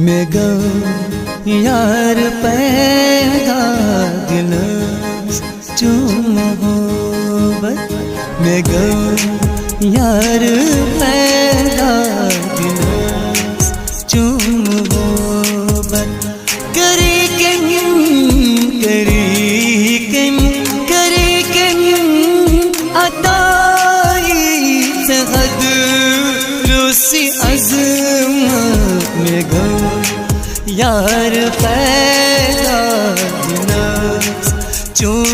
मैं गो यार पैदा दिल चुम मोहब्बत मैं गो यार पैदा दिल चुम मोहब्बत करे कन अताई सहद रूसी अज़मत में गो यार पैदा दिल चुम